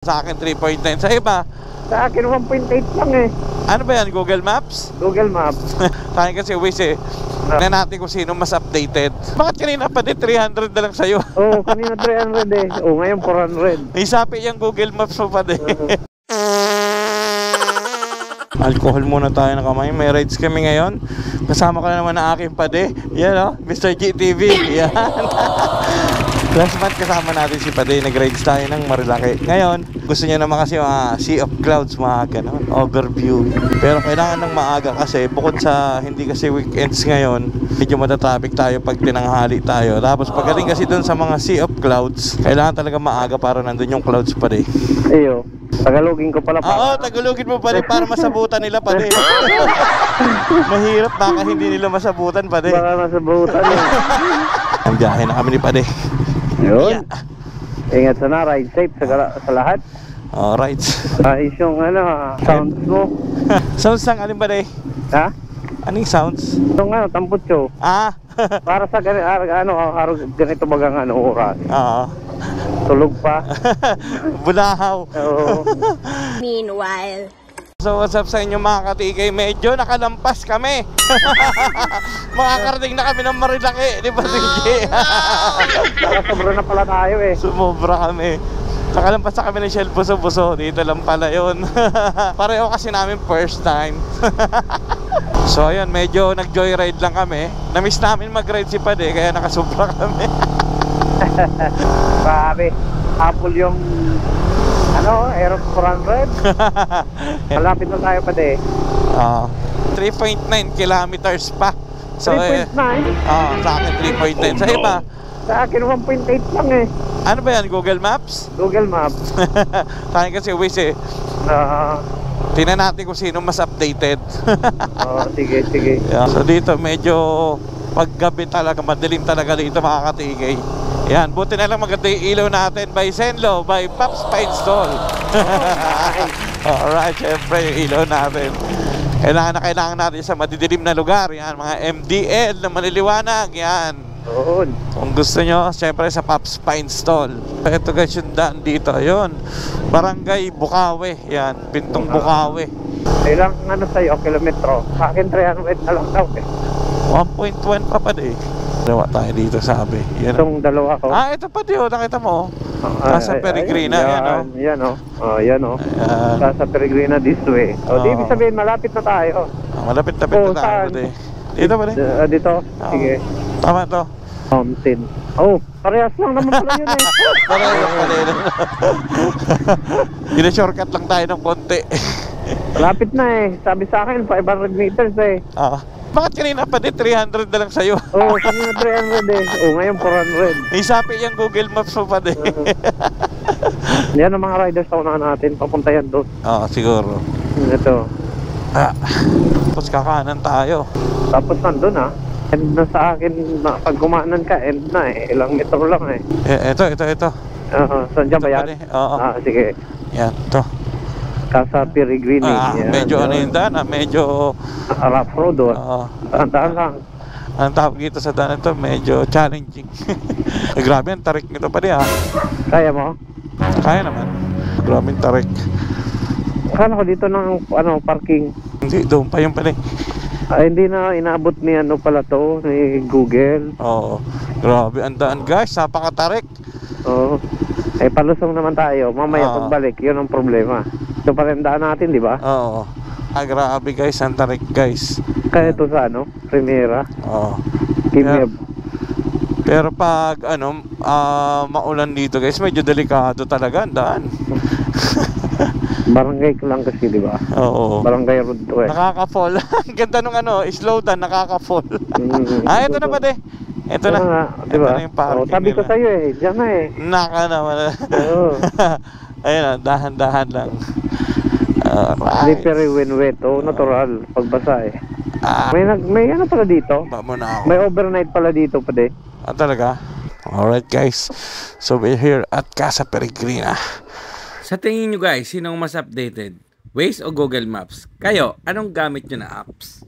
Sa akin 3.9. Sa iba? Sa akin 1.8 lang eh. Ano ba yan? Google Maps? Google Maps. Sa akin kasi Waze eh. Tignan natin kung sino mas updated. Bakit kanina pa din 300 na lang sa'yo? Oo, kanina 300 eh. Oo, ngayon 400. May sapi yung Google Maps mo pa din. Alcohol muna tayo ng kamay. May rides kami ngayon. Kasama ka na naman na aking pade. Yan o, Mr. GTV. Yan. Last month kasama natin si Pade. Nag-rides tayo ng Marilaki. Ngayon, gusto niya naman kasi sea of clouds, mga ganun, overview. Pero kailangan ng maaga kasi bukod sa hindi kasi weekends ngayon, medyo matatraffic tayo pag tinanghali tayo. Tapos pagdating kasi dun sa mga sea of clouds, kailangan talaga maaga para nandun yung clouds, Pade. Iyo, Tagalogin ko pala pa. Oo, Tagalogin mo, Pade, para masabutan nila, Pade. Mahirap baka hindi nila masabutan, Pade. Baka masabutan eh. Ang biyahe na kami ni Pade. Yun. Yeah. Ingat sana, ride safe sa lahat. Alright. Ayos yung sounds mo. Sounds ng alin, Pade? Ha? Anong sounds? Yung tambutso. Ah. Para sa ganito bagang oras. Oo. Tulog pa. Bulahaw. Oo. Meanwhile, So what's up sa inyo mga katikay? Medyo nakalampas kami. Makakarating na kami ng Marilaki, di ba, DJ? Sobra na pala tayo eh. Sumobra kami. Nakalampas na kami ng Shell Buso-Buso. Dito lang pala yun. Pareho kasi namin first time. So ayun, medyo nag-joyride lang kami. Namiss namin mag-ride si Pade, kaya nakasubra kami. Grabe. Apple yung Aerox 400. Malapit na tayo pa de. 3.9 kilometers pa. So 3.9? sa akin 3.9. Sa iba? Sa akin 1.8 lang eh. Ano ba yan? Google Maps? Google Maps. Sa akin kasi Waze eh. Tingnan natin kung sino mas updated. Sige, sige. Yeah. So dito medyo paggabi talaga, madilim talaga dito, makakatigay. Yan, buti na lang maganda yung ilaw natin by Zenlo, by Pops Pa Install. Alright, syempre yung ilaw natin. Kailangan natin sa madidilim na lugar. Yan, mga MDL na maliliwanag. Yan. Kung gusto nyo, syempre sa Pops Pa Install. Ito guys yung daan dito. Ayun, Barangay Bukawi. Yan, Pintong Bukawi. Ilang sa'yo, kilometro? Sa akin 300 na lang daw eh. 1.1 pa pa eh. Dalawa tayo dito, sabi. Yan. Itong dalawa ko. Ito pa diyo, nakita mo. Casa Peregrina, yan o. Yan o. Casa Peregrina this way. Di ibig sabihin, malapit na tayo. Malapit-lapit na tayo. Dito ba rin? Dito, sige. Tama to. Mountain. Parehas lang naman pala yun eh. Parehas pala yun. Gina-shortcut lang tayo ng konti. Malapit na eh. Sabi sa akin, 500 meters eh. Bakit kanina pa din 300 na lang sa'yo? Oo, kanina 300 eh. Ngayon 400. May sapi yung Google Maps mo pa din. Yan ang mga riders na natin. Papunta yan doon. Siguro. Ito. Tapos kakanan tayo. Tapos nandun End na sa akin. Pag kumanan ka, end na eh. Ilang metro lang eh. Ito. Saan dyan ba yan? Sige. Yan, ito. Casa Peregrina. Medyo yung daan medyo rough road Tahan lang. Ang tawag dito sa daan ito, medyo challenging. Grabe ang tarik nito pa Kaya mo? Kaya naman. Grabe ang tarik. Akala ko dito ng parking. Hindi, doon pa yung pala. Hindi na inaabot ni pala to, ni Google. Grabe ang daan guys, napakatarik. Palusong naman tayo. Mamaya pagbalik, yun ang problema. Ito pa rin daan natin, di ba? Grabe guys, ang tarik guys. Kaya ito sa Primera. Pero pag maulan dito guys, medyo delikado talaga ang daan. Barangay ko lang kasi, di ba? Barangay road to eh. Nakaka-fall. Ang ganda nung slow down, nakaka-fall. Ito na ba Ito na. Diba? Ito na yung parking sabi ko sa'yo eh, diyan na eh. Naka naman. Ayun dahan-dahan lang. Slippery when wet. Natural. Pagbasa eh. May pala dito. May overnight pala dito pa de. Talaga? Alright guys. So we're here at Casa Peregrina. Sa tingin nyo guys, sinong mas updated? Waze o Google Maps? Kayo, anong gamit nyo na apps?